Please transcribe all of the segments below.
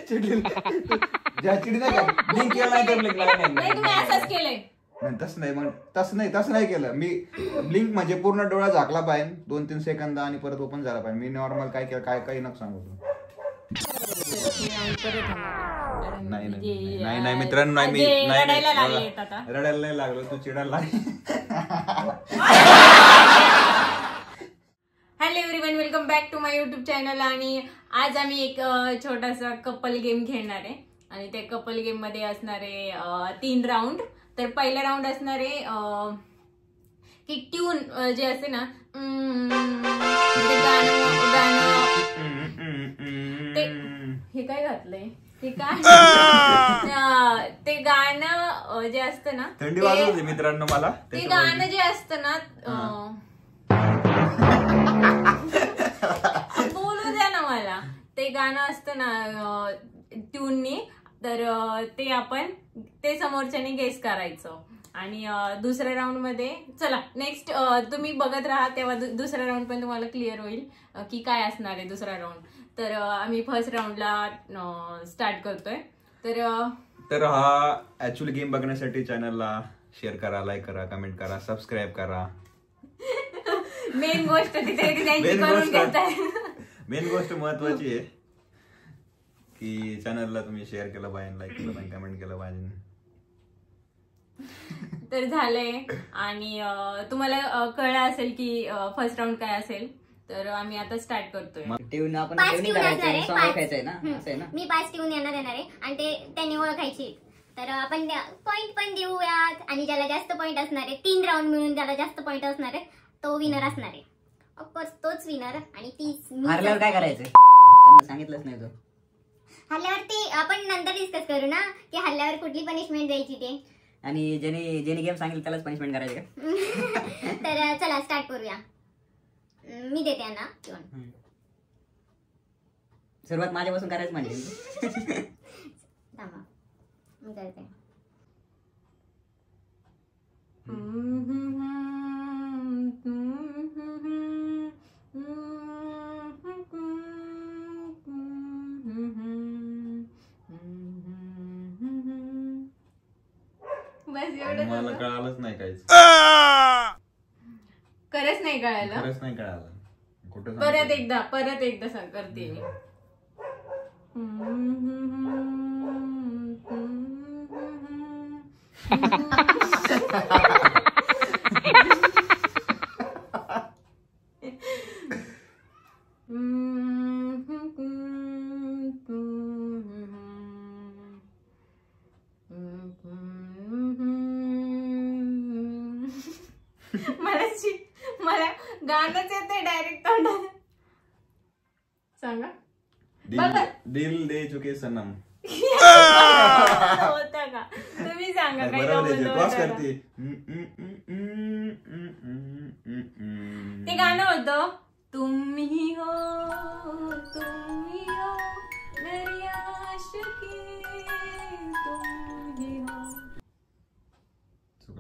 चिडली नाही का लिंक केला नाही तर नाही तुम्ही असंच केलंय. तसं नाही मग तसं नाही केलं मी. ब्लिंक म्हणजे पूर्ण डोळा झाकला पाहिजे 2-3 सेकंद आणि परत ओपन झाला पाहिजे. मी नॉर्मल काय केलं काय काही नको सांगू तू. नाही मित्रांनो नाही मी रडायला नाही लागलो तू चिडायला. Hello everyone, welcome back to my YouTube channel. आणि आज आम्ही एक छोटासा कपल गेम खेळणार आहे आणि त्या कपल गेम मध्ये असणारे 3 राऊंड. तर पहिला राऊंड असणार आहे की ट्यून जे असते ना ते गाणं ते हे काय घातलंय ते काय ते गाणं जे असतं ना थंडी वाजते मित्रांनो मला. ते गाणं जे असतं ना बोलू द्या ना मला. ते गाणं असतं ना ट्यूननी, तर ते आपण ते समोरच्याने गेस करायचं. आणि दुसऱ्या राऊंड मध्ये चला नेक्स्ट तुम्ही बघत राहा, तेव्हा दुसऱ्या राऊंड पण तुम्हाला क्लिअर होईल की काय असणार आहे दुसरा राऊंड. तर आम्ही फर्स्ट राऊंडला स्टार्ट करतोय. तर हा ऍक्च्युअली गेम बघण्यासाठी चॅनलला शेअर करा, लाईक करा, कमेंट करा, सबस्क्राईब करा. मेन गोष्ट तिथे करून घेताय. मेन गोष्ट महत्वाची आहे की चॅनलला तुम्ही शेअर केलं पाहिजे, लाईक केलं पाहिजे, कमेंट केलं पाहिजे. तर झालंय. आणि तुम्हाला कळलं असेल की फर्स्ट राऊंड काय असेल. तर आम्ही आता स्टार्ट करतोय. मी 5 ट्यून यांना देणार आहे आणि ते त्यांनी ओळखायची. तर आपण पॉइंट पण देऊयात आणि ज्याला जास्त पॉइंट असणार आहे 3 राऊंड मिळून ज्याला जास्त पॉइंट असणार आहे तो विनर असणार आहे. ऑफकोर्स तोच विनर. आणि तीच हारल्यावर काय करायचं त्यांना सांगितलंच नाही. तो हरल्यावर ते आपण नंतर डिस्कस करू ना की हरल्यावर कुठली पनिशमेंट द्यायची ते. आणि ज्याने गेम सांगितलं त्यालाच पनिशमेंट करायची का? तर चला स्टार्ट करूया. मी देते यांना. सुरुवात माझ्यापासून करायचं म्हणजे थांबा मी करते. मला कळालंच नाही काहीच. खरंच नाही कळायला. खरंच नाही कळालं. कुठं परत एकदा करते मी. मला गाणंच येते डायरेक्ट तोंडात. सांगा. दिल दे चुके सनम. होता का? तुम्ही सांगा काय करते. ते गाणं होतं तुम्ही हो मेरी आशिकी तुम्ही हो.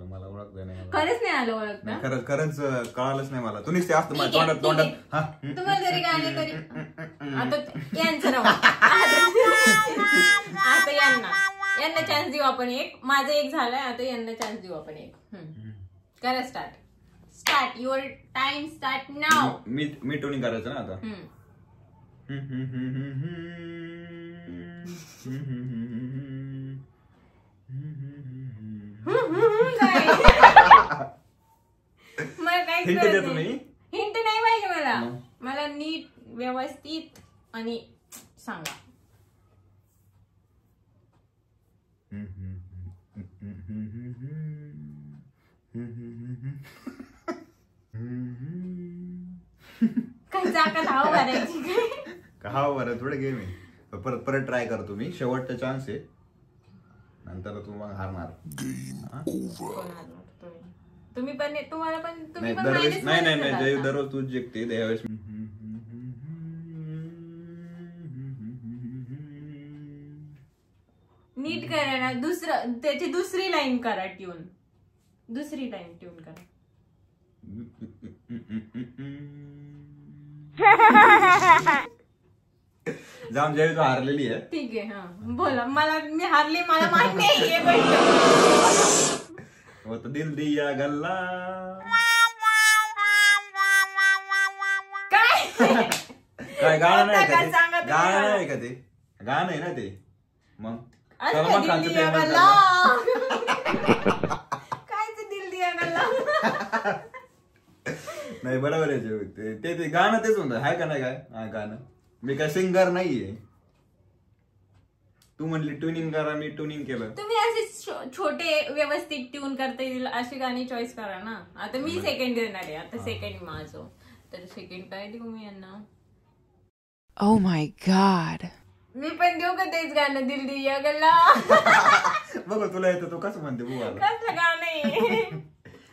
मला ओळखलं नाही. खरंच नाही आलं ओळखता. खरंच कळालंच नाही मला. तुम्हीच ते असतं तोंडात. तुम्हाला जरी गाणे तरी आता यांचं नाव आता यांना चान्स देऊ आपण एक. माझं एक झालंय, आता यांना चान्स देऊ आपण एक. करा start your time start now. Me toning करायचं ना आता. हिंट नाही पाहिजे मला नीट व्यवस्थित आणि सांगा. काय चाकत हवा भरायची काय? हा बरं थोडं गेम आहे. परत ट्राय करतो मी. शेवटचा चान्स आहे, नंतर तू मग हारणार. तुम्ही पण तुम्हाला पण तुम्ही पण नाही दररोज तू जिंकते त्यावेळेस. नीट करा ना. त्याची दुसरी लाईन करा ट्यून. दुसरी लाईन ट्यून करा. जाम ज्यावेळी तू हारलेली आहे ठीक आहे. हा बोला. मी हारली, मला मान्य आहे हे गोष्ट. वो तो दिल दिया गल्ला. काय गाणं नाही का ते? सांगा तुम्ही. गाणं नाही का ते? गाणं आहे ना ते. मग असं सलमान खानचं दिल दिया famous गल्ला. गाणं. काय ते दिल दिया गल्ला? नाही बरोबर आहे ते गाणं तेच म्हणतं हाय का नाही काय हा गाणं. मी काय सिंगर नाहीये. तू म्हणली ट्युनिंग करा, मी ट्युनिंग केलं. तुम्ही असे छोटे व्यवस्थित ट्यून करता येईल अशी गाणी चॉईस करा ना. आता मी सेकंड देणार आहे. आता सेकंड माझं. तर सेकंड काय देऊ मी यांना? Oh my god. मी पण देऊ का तेच गाणं दिल दिया गल्ला? बघ तुला येतं तो कसं म्हणते बुवाला. कसलं गाणं आहे?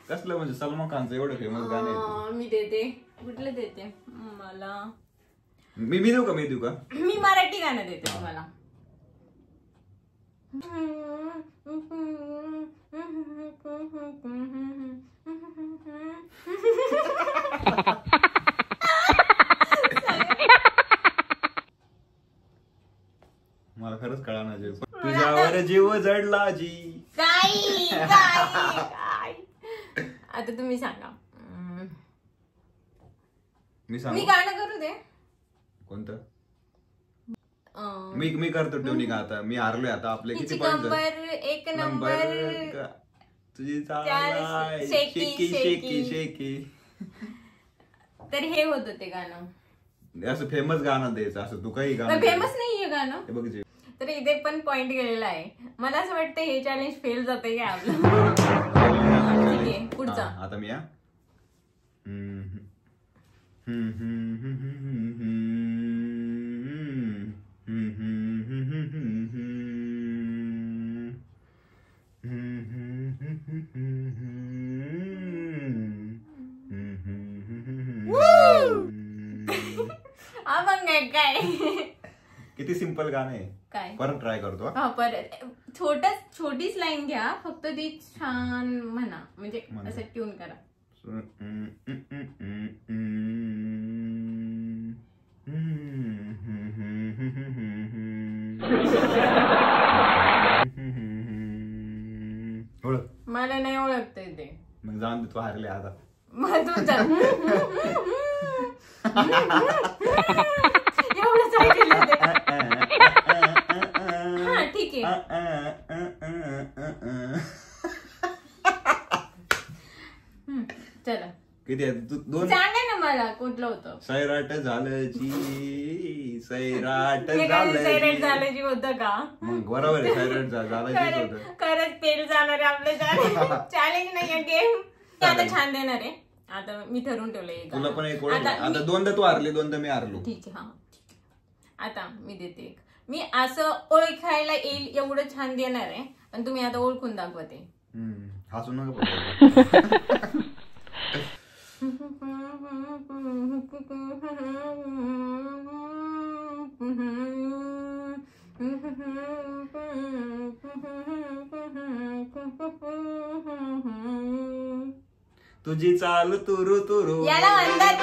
कसलं म्हणजे सलमान खानचं एवढं फेमस गाणं आहे. मी देते. कुठलं देते मला? मी देऊ का? मी देऊ का? मी मराठी गाणं देते तुम्हाला. मला खरंच कळणार जे तुझ्यावर जीव जडला जी. काय आता तुम्ही सांगा. मी मी सांगू गाणं करू दे. कोणतं? मी करतो ट्युनिंग. आता मी हारलोय. आता आपले किती पॉइंट? एक नंबर. तुझी शेकी, शेकी शेकी. तर हे होत ते गाणं. असं फेमस गाणं द्यायचं. असं तू काही गाणं फेमस नाहीये गाणं. हे बघ जे. तर इथे पण पॉइंट गेलेला आहे. मला असं वाटतं हे चॅलेंज फेल जाते का आपलं. ठीक आहे पुढचा. आता मी हा मग नाही काय. किती सिंपल गाणं आहे. काय परत ट्राय करतो. हा परत छोटीच लाईन घ्या फक्त. ती छान म्हणा म्हणजे असं ट्यून करा. मला नाही ओळखत ते. मग जाऊन दे तू हारले आता. मग तुमचा एवढंच ऐकलं ते. हा ठीक आहे. चला किती आहे? तू दोन सांगा ना मला कुठलं होतं. सैराट झालं जी. सैराट हे काय सैराट झालं झालं जी होतं का? मग बरोबर आहे. सैराट झालं जीच होतं. खरंच फेल जाणार आहे आपलं चॅलेंज नाहीये गेम. आता छान देणार आहे. आता मी ठरवून ठेवलंय. तुला पण एक ओळख. आता दोनदा तू हारली, दोनदा मी हारलो. ठीक आहे. हा ठीक आहे. आता मी देते एक. मी असं ओळखायला येईल एवढं छान देणार आहे आणि तुम्ही आता ओळखून दाखवते. हसू नका. तुझी चाल तुरु तुरु. याला म्हणतात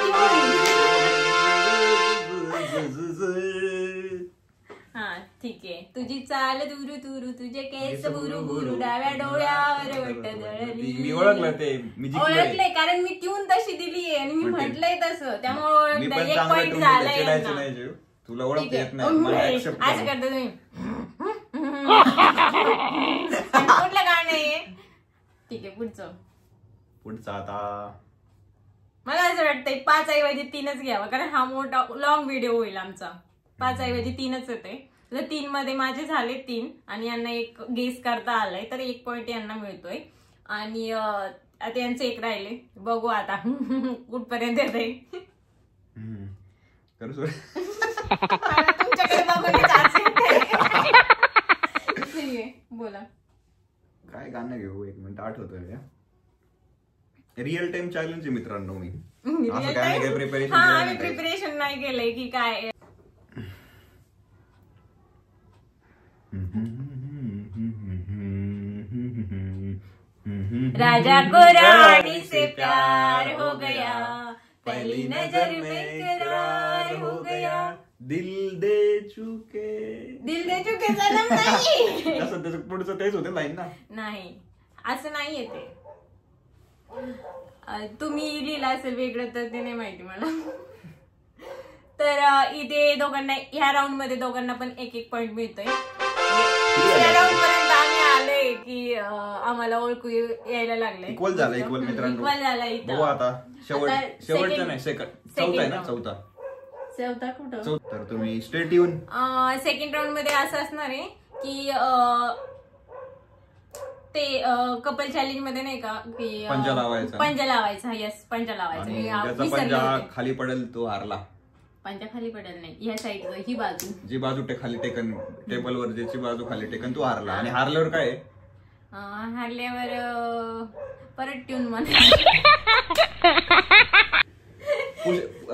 हा ठीक आहे. तुझी चाल तुरु तुरु तुझे केस बुरु बुरु डाव्या डोळ्यावर वट जळली. मी ओळखलं ते. मी ओळखलंय कारण मी ट्यून तशी दिली आणि मी म्हटलंय तसं त्यामुळे मी ओळखलं. पण एक चांगलं पॉइंट ट्यून झालाय देते. यांना. नाही जीव. तुला ओळखता ठीक येत नाही. मला आहे. accept असं करा. करता तुम्ही. कुठलं गाणं आहे? ठीक आहे पुढचं आता मला असं वाटतंय 5 ऐवजी 3च घ्यावं कारण हा मोठा लॉंग व्हिडिओ होईल आमचा. 5 ऐवजी 3च येते. तर 3 मध्ये माझे झाले 3 आणि यांना एक गेस करता आलाय तर 1 पॉइंट यांना मिळतोय आणि आता यांचे 1 राहिले. बघू आता कुठपर्यंत येते. तुमच्याकडे बघून बोला काय गाणं घेऊ? 1 मिनिट आठवतोय. रिअल टाइम चॅलेंज आहे मित्रांनो. मी असं काय नाही प्रिपरेशन. हा आम्ही प्रिपरेशन नाही केलंय की काय. राजा को रानी से प्यार हो गया, पहली नजर में करार हो गया, दिल दे चुके सनम नाही. तसं त्याचं पुढचं तेच होते लाईन ना. नाही असं नाही येते. तुम्ही लिहिलं असेल वेगळं तर ते नाही माहिती मला. तर इथे दोघांना ह्या राऊंड मध्ये दोघांना पण 1-1 पॉइंट मिळतोय. दुसऱ्या राऊंड पर्यंत आम्ही आलोय की आम्हाला ओळखू यायला लागलंय. इक्वल झालं इक्वल मित्रांनो. इक्वल झाला इथं. बघू आता शेवटचा second- नाही चौथा आहे ना. चौथा कुठं? तर तुम्ही स्ट्रेट येऊन सेकंड राऊंड मध्ये असं असणार आहे की ते कपल चॅलेंज मध्ये नाही का की पंजा लावायचा. पंजा लावायचा. यस पंजा आणि लावायचा. ज्याचा विसरले पंजा होते. खाली पडेल तो हारला. पंजा खाली पडेल नाही. ह्या साईड ही बाजू जी बाजू खाली टेकन टेबलवर ज्याची बाजू खाली टेकन तो हारला. आणि हारल्यावर काय आहे? हारल्यावर परत ट्यून म्हणा.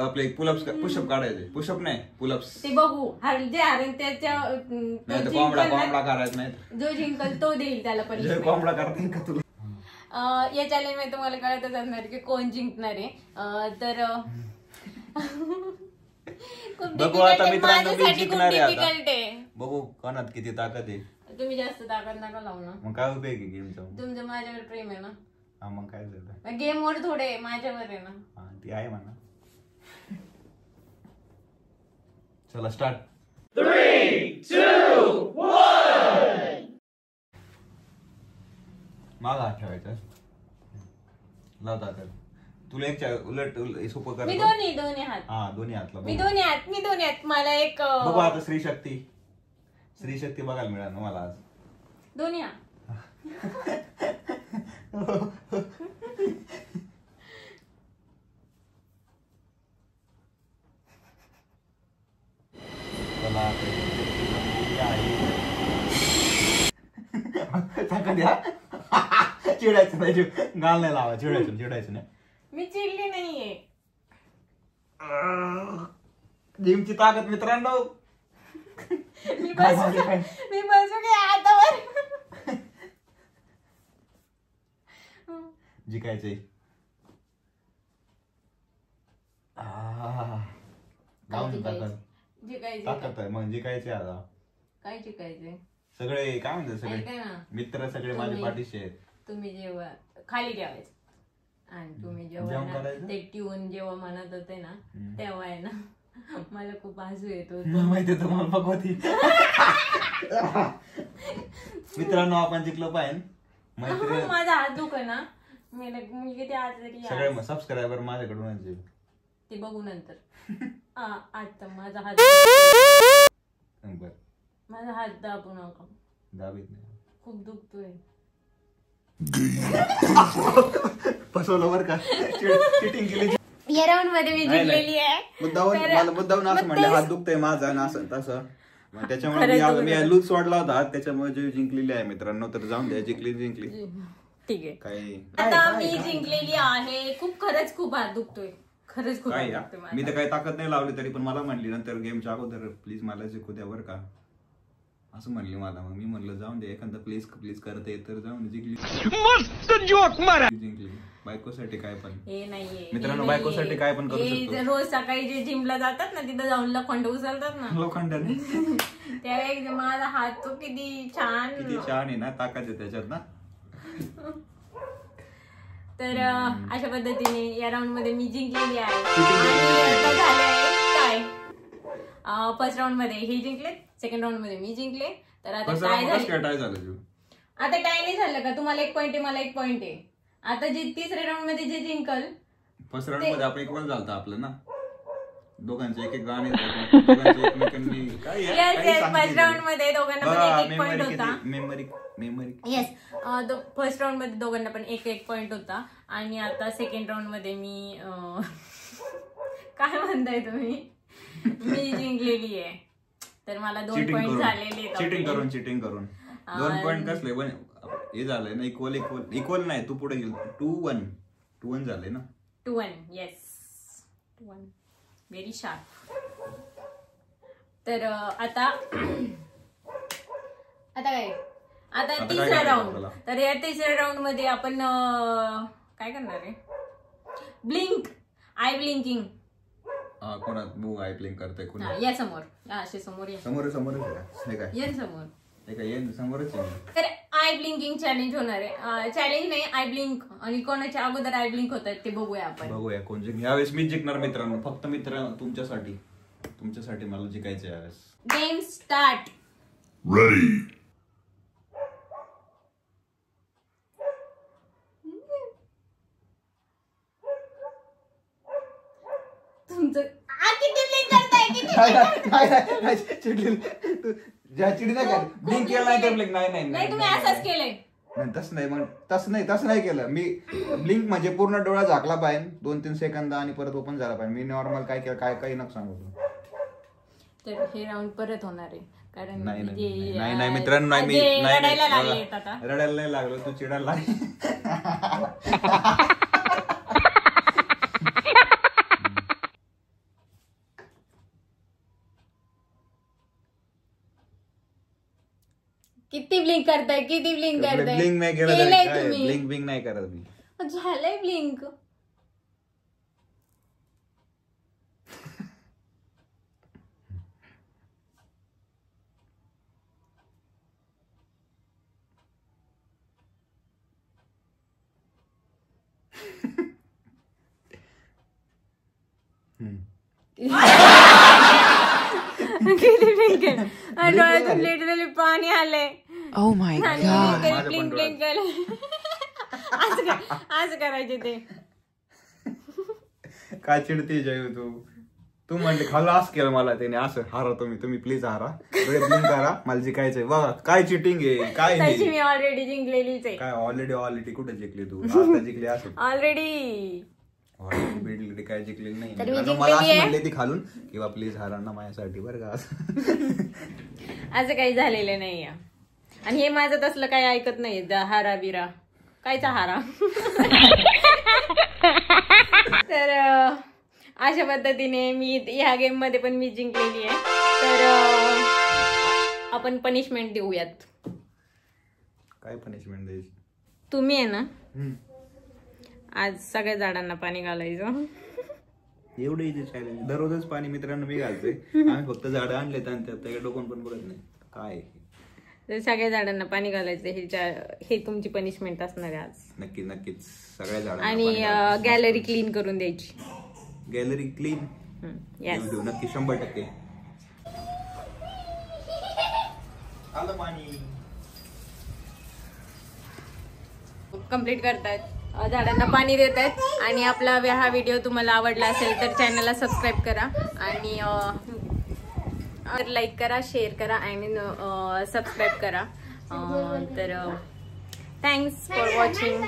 आपले पुलअप्स पुशअप काढायचे. पुशअप नाही पुलअप्स. ते बघू जे हारेल त्याच्या नाही तर कोंबडा करायचा नाही. जो जिंकल तो देईल त्याला जे परीक्षा. कोंबडा करता का तुला? या चॅलेंज मध्ये तुम्हाला कळतच असणार की कोण जिंकणार आहे. तर खूप बघू आता difficult आहे. मित्रांनो, मी माझ्यासाठी खूप जिंकणार आहे आता. difficult आहे. बघू कोणात किती ताकद आहे. तुम्ही जास्त ताकद नका लावू ना. मग काय उपयोग आहे गेमचा? तुमचं माझ्यावर प्रेम आहे ना. हा मग काय झालं? गेम वर थोडे माझ्यावर आहे ना. हा ती आहे म्हणा. चला स्टार्ट. 3, 2, 1 माग हात ठेवायचा. लावता तर तुला एक उलट सोपं कर. मी दोन्ही हात. हा दोन्ही हातला. मी दोन्ही हात. मला एक बघू आता स्त्री शक्ती बघायला मिळाल ना मला आज. दोन्ही हात. चिडायचं नाही. गाल नाही लावा. चिडायचं नाही. मी चिडली नाहीये. जिमची ताकद मित्रांनो. मी बसू की हातावर. जिकायचंय. गाऊन ताकद ताकद आहे. मग जिकायचे आता. काय जिकायचंय? सगळे काय म्हणतात ऐका सगळे ना. मित्र सगळे माझे पाठीशी आहेत. तुम्ही जेव्हा खाली ठेवायचं आणि तुम्ही जेवण जेव्हा करायचं? ते ट्यून जेव्हा म्हणत होते ना तेव्हा आहे ना मला खूप हसू येत होत. माहिती आहे तुम्हाला भगवती. मित्रांनो आपण जिंकलो पाहिजे. मैत्री माझा हात दुख ना. मुलगी ते आजारी आहे. सगळे सबस्क्रायबर माझ्याकडूनच आहे. ते बघू नंतर. आता माझा हात बर माझा हात दाबू नका. दाबीत नाही. खूप दुखतोय. फसवलं बरं का. चिटिंग केली. या राऊंड मध्ये मी जिंकलेली आहे. मुद्दाहून असं म्हणलं हात दुखतोय माझा ना असं तसं. त्याच्यामुळे मी लूज सोडला होता. त्याच्यामुळे जे जिंकलेली आहे मित्रांनो. तर जाऊन द्या. जिंकली ठीक आहे. काही आता मी जिंकलेली आहे. खरंच खूप हात दुखतोय. खरंच खूप काय हात दुखतोय. मी तर काही ताकद नाही लावली तरी पण मला म्हणली नंतर गेमच्या अगोदर प्लीज मला जिंकू द्या बरं का असं म्हणली मला. मग मी म्हणलं जाऊन दे एखादा प्लीज करते तर जाऊन जिंकली. जिंकली. बायकोसाठी काय पण हे नाहीये मित्रांनो. बायकोसाठी काय पण करू शकतो. रोज सकाळी जे जिमला जातात ना तिथं जाऊन लोखंड उचलतात ना. लोखंडाने त्यावेळी माझा हात तो किती छान आहे ना. ताकद आहे त्याच्यात ना. तर अशा पद्धतीने या राऊंड मध्ये मी जिंकलेली आहे. आणि आता झालंय काय फर्स्ट राऊंड मध्ये हे जिंकले. सेकंड राऊंड मध्ये मी जिंकले. तर आता काय झालं. आता टाय नाही झालं का. तुम्हाला 1 पॉईंट आहे मला 1 पॉईंट आहे. आता जे तिसऱ्या राऊंड मध्ये जे जिंकल फर्स्ट राऊंड मध्ये आपण इक्वल झालता आपलं ना. दोघांचे एक गाणे एकमेकांनी फर्स्ट राऊंड मध्ये दोघांना पण 1 पॉईंट होता. Memory yes. फर्स्ट राऊंड मध्ये दोघांना पण 1 पॉईंट होता. आणि आता सेकंड राऊंड मध्ये मी काय म्हणताय तुम्ही मी जिंकलेली आहे. तर मला 2 पॉईंट झालेले. चिटिंग करून 2 पॉईंट कसले हे झालंय ना. इक्वल नाही. तू पुढे गेल. 2-1 झालंय ना. 2-1 येस 2-1 व्हेरी शार्प. तर आता काय आता तिसरा राऊंड. तर या तिसऱ्या राऊंड मध्ये आपण काय करणार आहे. ब्लिंक आय ब्लिंकिंग कोणात बू आय ब्लिंक करतोय कोणी हा, या समोर या असे समोर या समोर समोरच आहे काय ये समोर हे काय ये समोरच आहे. तर आय ब्लिंकिंग चॅलेंज होणार आहे. चॅलेंज नाही, आय ब्लिंक. आणि कोणाच्या अगोदर आय ब्लिंक होत आहेत ते बघूया आपण. बघूया कोण जिंक. यावेळेस मीच जिंकणार मित्रांनो. फक्त मित्र तुमच्यासाठी मला जिंकायचं यावेळेस. Game start. तुमचं किती ब्लिंक करताय किती चिडली तू ज्या चिडी नाही का ब्लिंक केलं नाही तर ब्लिंक नाही तुम्ही असंच केलंय. तसं नाही केलं मी. ब्लिंक म्हणजे पूर्ण डोळा झाकला पाहिजे 2-3 सेकंद आणि परत ओपन झाला पाहिजे. मी नॉर्मल काय केलं काही नको सांगू. तर हे राऊंड परत होणार आहे कारण नाही मित्रांनो मी रडायला लागलेत आता. रडायला नाही लागलो तू चिडायला किती ब्लिंक करताय ब्लिंक नाही केलंय केलं. तुम्ही. ब्लिंक नाही करत मी. झालंय ब्लिंक. किती ब्लिंक केलं. डोळ्यातून लिटरली पाणी आलंय. Oh my god. Blink blink केलं. असं करायचे ते. काय चिडते जयू तू म्हणले खाल्लं असं केलं मला त्याने. असं हारा तुम्ही प्लीज हारा. ब्लिंक करा मला जिंकायचंय. बघा काय चिटिंग आहे काय तशी मी ऑलरेडी जिंकलेलीच आहे. काय ऑलरेडी कुठे जिंकली तू. आता जिंकली असं ऑलरेडी भेटली काय जिंकली नाही. तर मी मला असं जिंकलेली आहे. म्हणले ती खालून किंवा प्लीज हारा ना माझ्यासाठी बरं का. असं काही झालेलं नाही. आणि हे माझं तसलं काही ऐकत नाही. हारा बिरा कायचा हारा. तर अशा पद्धतीने मी ह्या गेम मध्ये पण मी जिंकलेली आहे. तर आपण पनिशमेंट देऊयात. काय पनिशमेंट द्यायची. तुम्ही आहे ना आज सगळ्या झाडांना पाणी घालायचं. एवढं इथे चॅलेंज. दररोजच पाणी मित्रांनो मी घालतोय. आम्ही फक्त झाडं आणलेत आणि त्याकडे डोकून पण बघत नाही काय. तर सगळ्या झाडांना पाणी घालायचं हे तुमची पनिशमेंट असणार आहे आज. नक्कीच सगळ्या झाडांना. आणि गॅलरी क्लीन करून द्यायची. गॅलरी क्लीन येस नक्की 100%. आलं पाणी. कंप्लीट करतायत. झाडांना पाणी देत आहेत. आणि आपला हा व्हिडिओ तुम्हाला आवडला असेल तर चॅनलला सबस्क्राईब करा आणि लाईक करा, शेअर करा आणि सबस्क्राईब करा. तर थँक्स फॉर वॉचिंग.